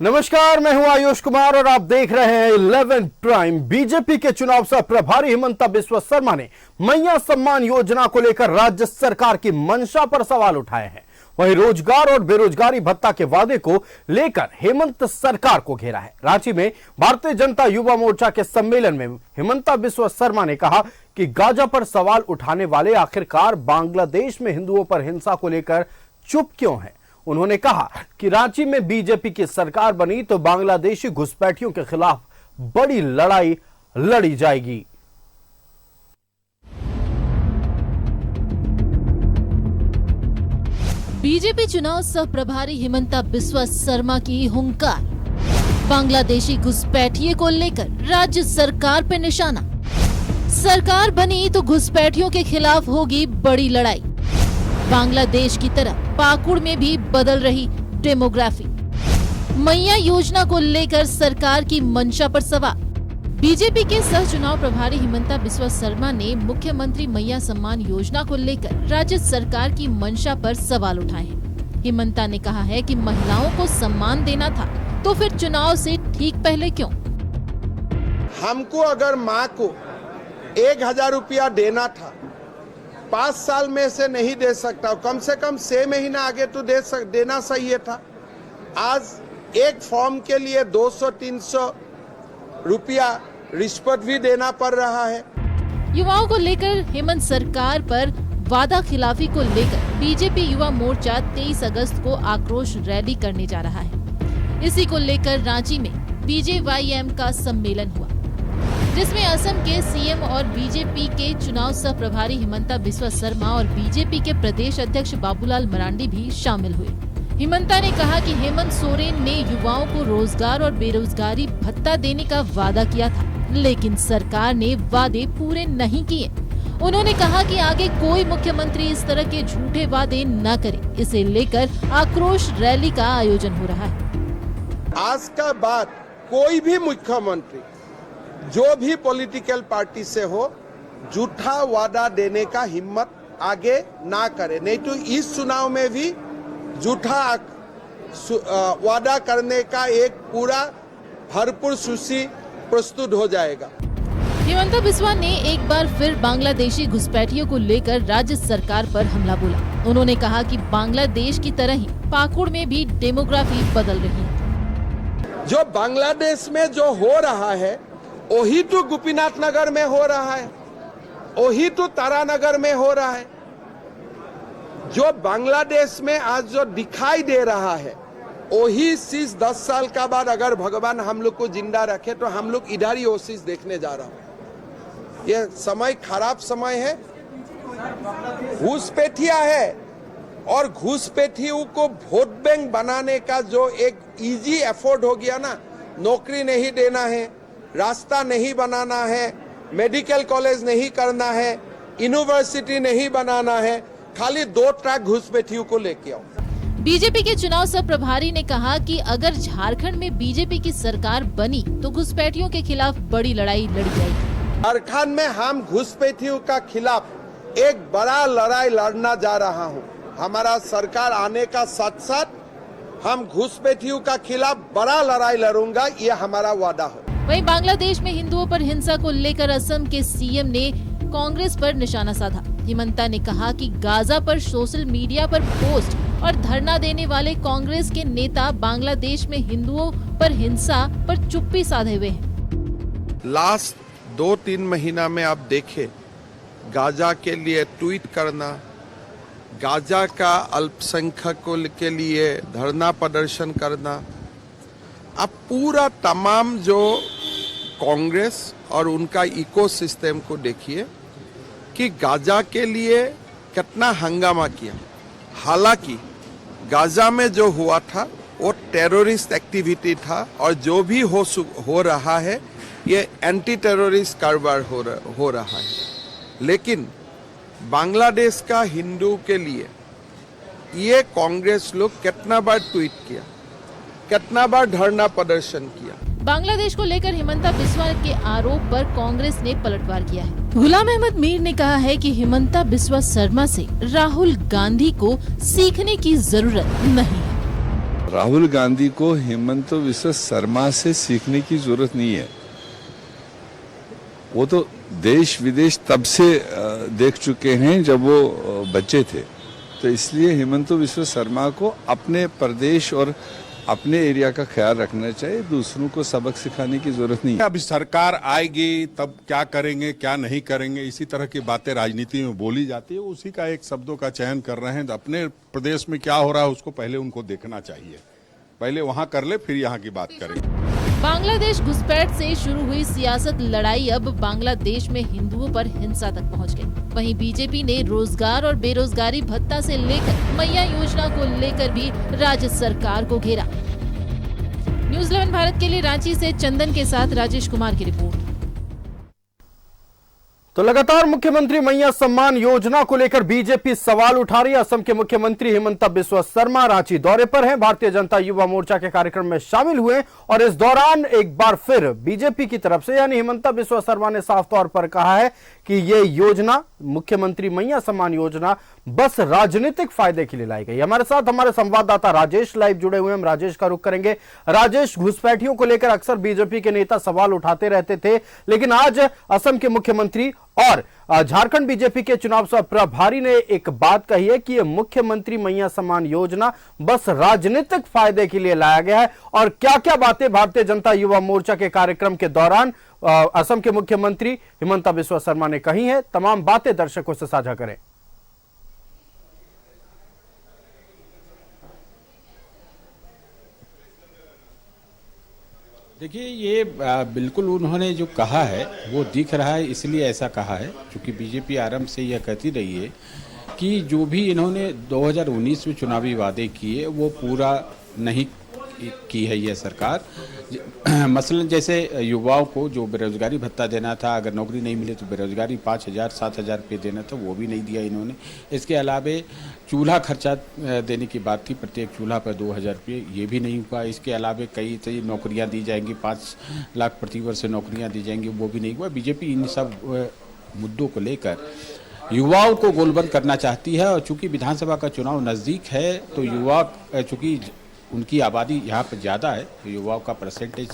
नमस्कार, मैं हूं आयुष कुमार और आप देख रहे हैं 11 प्राइम। बीजेपी के चुनाव सह प्रभारी हिमंता बिस्वा शर्मा ने मैया सम्मान योजना को लेकर राज्य सरकार की मंशा पर सवाल उठाए हैं। वहीं रोजगार और बेरोजगारी भत्ता के वादे को लेकर हेमंत सरकार को घेरा है। रांची में भारतीय जनता युवा मोर्चा के सम्मेलन में हिमंता बिस्वा शर्मा ने कहा कि गाजा पर सवाल उठाने वाले आखिरकार बांग्लादेश में हिंदुओं पर हिंसा को लेकर चुप क्यों हैं। उन्होंने कहा कि रांची में बीजेपी की सरकार बनी तो बांग्लादेशी घुसपैठियों के खिलाफ बड़ी लड़ाई लड़ी जाएगी। बीजेपी चुनाव सह प्रभारी हिमंता बिस्वा शर्मा की हुंकार। बांग्लादेशी घुसपैठिए को लेकर राज्य सरकार पे निशाना। सरकार बनी तो घुसपैठियों के खिलाफ होगी बड़ी लड़ाई। बांग्लादेश की तरह पाकुड़ में भी बदल रही डेमोग्राफी। मैया योजना को लेकर सरकार की मंशा पर सवाल। बीजेपी के सह चुनाव प्रभारी हिमंता बिस्वा शर्मा ने मुख्यमंत्री मैया सम्मान योजना को लेकर राज्य सरकार की मंशा पर सवाल उठाए हैं। हिमंता ने कहा है कि महिलाओं को सम्मान देना था तो फिर चुनाव से ठीक पहले क्यों? हमको अगर माँ को 1000 रुपया देना था, 5 साल में से नहीं दे सकता, कम से कम 6 महीना आगे तो देना सही था। आज एक फॉर्म के लिए 200-300 रुपया रिश्वत भी देना पड़ रहा है। युवाओं को लेकर हेमंत सरकार पर वादा खिलाफी को लेकर बीजेपी युवा मोर्चा 23 अगस्त को आक्रोश रैली करने जा रहा है। इसी को लेकर रांची में BJYM का सम्मेलन हुआ, जिसमें असम के सीएम और बीजेपी के चुनाव सह प्रभारी हिमंता बिस्वा शर्मा और बीजेपी के प्रदेश अध्यक्ष बाबूलाल मरांडी भी शामिल हुए। हिमंता ने कहा कि हेमंत सोरेन ने युवाओं को रोजगार और बेरोजगारी भत्ता देने का वादा किया था, लेकिन सरकार ने वादे पूरे नहीं किए। उन्होंने कहा कि आगे कोई मुख्यमंत्री इस तरह के झूठे वादे न करे। इसे लेकर आक्रोश रैली का आयोजन हो रहा है। आज का बाद कोई भी मुख्यमंत्री जो भी पॉलिटिकल पार्टी से हो, झूठा वादा देने का हिम्मत आगे ना करे, नहीं तो इस चुनाव में भी झूठा वादा करने का एक पूरा भरपूर सूची प्रस्तुत हो जाएगा। हिमंता बिस्वा ने एक बार फिर बांग्लादेशी घुसपैठियों को लेकर राज्य सरकार पर हमला बोला। उन्होंने कहा कि बांग्लादेश की तरह ही पाकुड़ में भी डेमोग्राफी बदल रही है। जो बांग्लादेश में जो हो रहा है वही तो गोपीनाथ नगर में हो रहा है, वही तो तारानगर में हो रहा है। जो बांग्लादेश में आज जो दिखाई दे रहा है वही चीज 10 साल का बाद अगर भगवान हम लोग को जिंदा रखे तो हम लोग इधर ही वो चीज देखने जा रहा हूं। ये समय खराब समय है, घुसपैठिया है और घुसपैठियों को वोट बैंक बनाने का जो एक इजी एफोर्ड हो गया ना, नौकरी नहीं देना है, रास्ता नहीं बनाना है, मेडिकल कॉलेज नहीं करना है, यूनिवर्सिटी नहीं बनाना है, खाली 2 ट्रक घुसपैठियों को लेके आओ। बीजेपी के चुनाव सह प्रभारी ने कहा कि अगर झारखंड में बीजेपी की सरकार बनी तो घुसपैठियों के खिलाफ बड़ी लड़ाई लड़ी जाएगी। झारखंड में हम घुसपैठियों का खिलाफ एक बड़ा लड़ाई लड़ना जा रहा हूँ। हमारा सरकार आने का साथ साथ हम घुसपैठियों का खिलाफ बड़ा लड़ाई लड़ूंगा, ये हमारा वादा है। वहीं बांग्लादेश में हिंदुओं पर हिंसा को लेकर असम के सीएम ने कांग्रेस पर निशाना साधा। हिमंता ने कहा कि गाजा पर सोशल मीडिया पर पोस्ट और धरना देने वाले कांग्रेस के नेता बांग्लादेश में हिंदुओं पर हिंसा पर चुप्पी साधे हुए हैं। लास्ट 2-3 महीना में आप देखे गाजा के लिए ट्वीट करना, गाजा का अल्पसंख्यकों के लिए धरना प्रदर्शन करना, अब पूरा तमाम जो कांग्रेस और उनका इकोसिस्टम को देखिए कि गाजा के लिए कितना हंगामा किया। हालांकि गाजा में जो हुआ था वो टेररिस्ट एक्टिविटी था और जो भी हो रहा है ये एंटी टेररिस्ट कारोबार हो रहा है। लेकिन बांग्लादेश का हिंदू के लिए ये कांग्रेस लोग कितना बार ट्वीट किया, कितना बार धरना प्रदर्शन किया। बांग्लादेश को लेकर हिमंता बिस्वा के आरोप पर कांग्रेस ने पलटवार किया है। गुलाम अहमद मीर ने कहा है कि हिमंता बिस्वा शर्मा से राहुल गांधी को सीखने की जरूरत नहीं है। राहुल गांधी को हेमंत बिस्वा शर्मा से सीखने की जरूरत नहीं है। वो तो देश विदेश तब से देख चुके हैं जब वो बच्चे थे। तो इसलिए हेमंत बिस्वा शर्मा को अपने प्रदेश और अपने एरिया का ख्याल रखना चाहिए, दूसरों को सबक सिखाने की जरूरत नहीं है। अब सरकार आएगी तब क्या करेंगे क्या नहीं करेंगे, इसी तरह की बातें राजनीति में बोली जाती है। उसी का एक शब्दों का चयन कर रहे हैं। तो अपने प्रदेश में क्या हो रहा है उसको पहले उनको देखना चाहिए, पहले वहां कर ले फिर यहाँ की बात करेंगे। बांग्लादेश घुसपैठ से शुरू हुई सियासत लड़ाई अब बांग्लादेश में हिंदुओं पर हिंसा तक पहुंच गई। वहीं बीजेपी ने रोजगार और बेरोजगारी भत्ता से लेकर मैया योजना को लेकर भी राज्य सरकार को घेरा। न्यूज़ 11 भारत के लिए रांची से चंदन के साथ राजेश कुमार की रिपोर्ट। तो लगातार मुख्यमंत्री मैया सम्मान योजना को लेकर बीजेपी सवाल उठा रही है। असम के मुख्यमंत्री हिमंता बिस्वा शर्मा रांची दौरे पर हैं, भारतीय जनता युवा मोर्चा के कार्यक्रम में शामिल हुए और इस दौरान एक बार फिर बीजेपी की तरफ से यानी हिमंता बिस्वा शर्मा ने साफ तौर पर कहा है कि ये योजना मुख्यमंत्री मैया सम्मान योजना बस राजनीतिक फायदे के लिए लाई गई। हमारे साथ हमारे संवाददाता राजेश लाइव जुड़े हुए हैं, हम राजेश का रुख करेंगे। राजेश, घुसपैठियों को लेकर अक्सर बीजेपी के नेता सवाल उठाते रहते थे, लेकिन आज असम के मुख्यमंत्री और झारखंड बीजेपी के चुनाव सह प्रभारी ने एक बात कही है कि यह मुख्यमंत्री मैया सम्मान योजना बस राजनीतिक फायदे के लिए लाया गया है। और क्या क्या बातें भारतीय जनता युवा मोर्चा के कार्यक्रम के दौरान असम के मुख्यमंत्री हिमंता बिस्वा शर्मा ने कही है, तमाम बातें दर्शकों से साझा करें। देखिए, ये बिल्कुल उन्होंने जो कहा है वो दिख रहा है, इसलिए ऐसा कहा है क्योंकि बीजेपी आरंभ से यह कहती रही है कि जो भी इन्होंने 2019 में चुनावी वादे किए वो पूरा नहीं की है ये सरकार। मसलन जैसे युवाओं को जो बेरोजगारी भत्ता देना था, अगर नौकरी नहीं मिले तो बेरोजगारी 5,000-7,000 रुपये देना था, वो भी नहीं दिया इन्होंने। इसके अलावे चूल्हा खर्चा देने की बात थी, प्रत्येक चूल्हा पर 2,000 रुपये, ये भी नहीं हुआ। इसके अलावे कई नौकरियां दी जाएंगी, 5 लाख प्रतिवर्ष नौकरियां दी जाएंगी, वो भी नहीं हुआ। बीजेपी इन सब मुद्दों को लेकर युवाओं को गोलबंद करना चाहती है और चूंकि विधानसभा का चुनाव नज़दीक है तो युवा, चूँकि उनकी आबादी यहाँ पर ज़्यादा है, तो युवाओं का परसेंटेज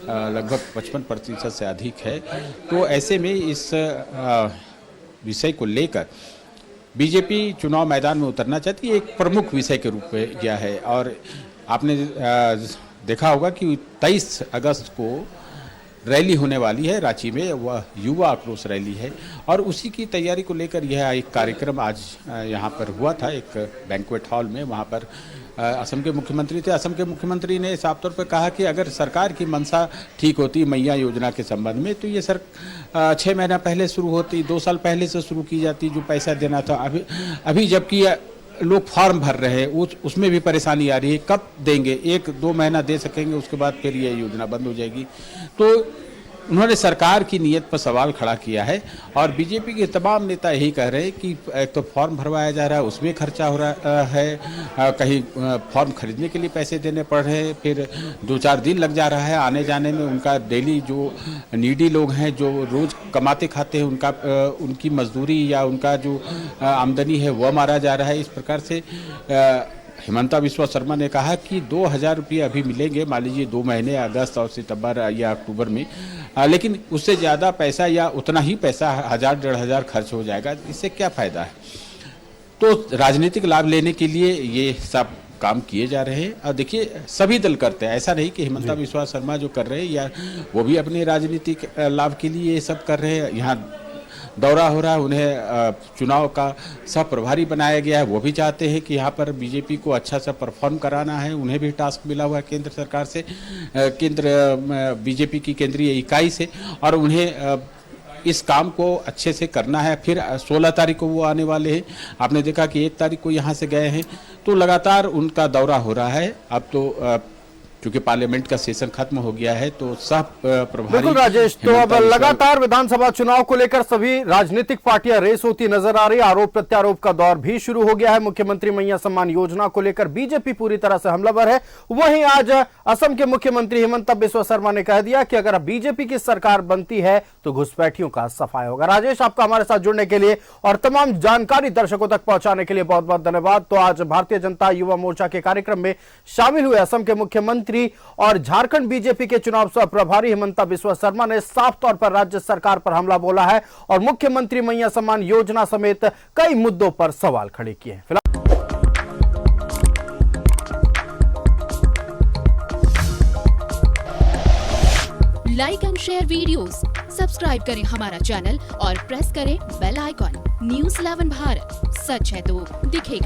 लगभग 55% से अधिक है। तो ऐसे में इस विषय को लेकर बीजेपी चुनाव मैदान में उतरना चाहती है, एक प्रमुख विषय के रूप में यह है। और आपने देखा होगा कि 23 अगस्त को रैली होने वाली है रांची में, वह युवा आक्रोश रैली है और उसी की तैयारी को लेकर यह एक कार्यक्रम आज यहाँ पर हुआ था, एक बैंक्वेट हॉल में। वहाँ पर असम के मुख्यमंत्री थे। असम के मुख्यमंत्री ने साफ तौर पर कहा कि अगर सरकार की मंशा ठीक होती मैया योजना के संबंध में तो ये 6 महीना पहले शुरू होती, 2 साल पहले से शुरू की जाती जो पैसा देना था। अभी जबकि लोग फॉर्म भर रहे हैं उसमें भी परेशानी आ रही है, कब देंगे, 1-2 महीना दे सकेंगे, उसके बाद फिर ये योजना बंद हो जाएगी। तो उन्होंने सरकार की नीयत पर सवाल खड़ा किया है और बीजेपी के तमाम नेता यही कह रहे हैं कि एक तो फॉर्म भरवाया जा रहा है, उसमें खर्चा हो रहा है, कहीं फॉर्म खरीदने के लिए पैसे देने पड़ रहे हैं, फिर 2-4 दिन लग जा रहा है आने जाने में। उनका डेली जो नीडी लोग हैं जो रोज़ कमाते खाते हैं उनकी मजदूरी या उनका जो आमदनी है वह मारा जा रहा है। इस प्रकार से हिमंता बिस्वा शर्मा ने कहा कि 2,000 रुपये अभी मिलेंगे, मान लीजिए 2 महीने अगस्त और सितंबर या अक्टूबर में, लेकिन उससे ज़्यादा पैसा या उतना ही पैसा 1,000-1,500 खर्च हो जाएगा। इससे क्या फ़ायदा है? तो राजनीतिक लाभ लेने के लिए ये सब काम किए जा रहे हैं और देखिए सभी दल करते हैं, ऐसा नहीं कि हिमंता बिस्वा शर्मा जो कर रहे हैं या वो भी अपने राजनीतिक लाभ के लिए ये सब कर रहे हैं। यहाँ दौरा हो रहा है, उन्हें चुनाव का सह प्रभारी बनाया गया है, वो भी चाहते हैं कि यहाँ पर बीजेपी को अच्छा सा परफॉर्म कराना है। उन्हें भी टास्क मिला हुआ है केंद्र सरकार से, बीजेपी की केंद्रीय इकाई से, और उन्हें इस काम को अच्छे से करना है। फिर 16 तारीख को वो आने वाले हैं। आपने देखा कि 1 तारीख को यहाँ से गए हैं, तो लगातार उनका दौरा हो रहा है। अब तो क्योंकि पार्लियामेंट का सेशन खत्म हो गया है, तो सह प्रभारी बिल्कुल राजेश, तो अब हेमंता बिस्वा लगातार विधानसभा चुनाव को लेकर सभी राजनीतिक पार्टियां रेस होती नजर आ रही। आरोप प्रत्यारोप का दौर भी शुरू हो गया है। मुख्यमंत्री मैया सम्मान योजना को लेकर बीजेपी पूरी तरह से हमलावर है। वहीं आज असम के मुख्यमंत्री हिमंता बिस्वा शर्मा ने कह दिया कि अगर बीजेपी की सरकार बनती है तो घुसपैठियों का सफाया होगा। राजेश, आपका हमारे साथ जुड़ने के लिए और तमाम जानकारी दर्शकों तक पहुंचाने के लिए बहुत बहुत धन्यवाद। तो आज भारतीय जनता युवा मोर्चा के कार्यक्रम में शामिल हुए असम के मुख्यमंत्री और झारखंड बीजेपी के चुनाव सह प्रभारी हिमंता बिस्वा शर्मा ने साफ तौर पर राज्य सरकार पर हमला बोला है और मुख्यमंत्री मैया सम्मान योजना समेत कई मुद्दों पर सवाल खड़े किए हैं। Like and share videos, subscribe करें हमारा चैनल और प्रेस करें बेल आइकॉन। न्यूज़ 11 भारत, सच है तो दिखेगा।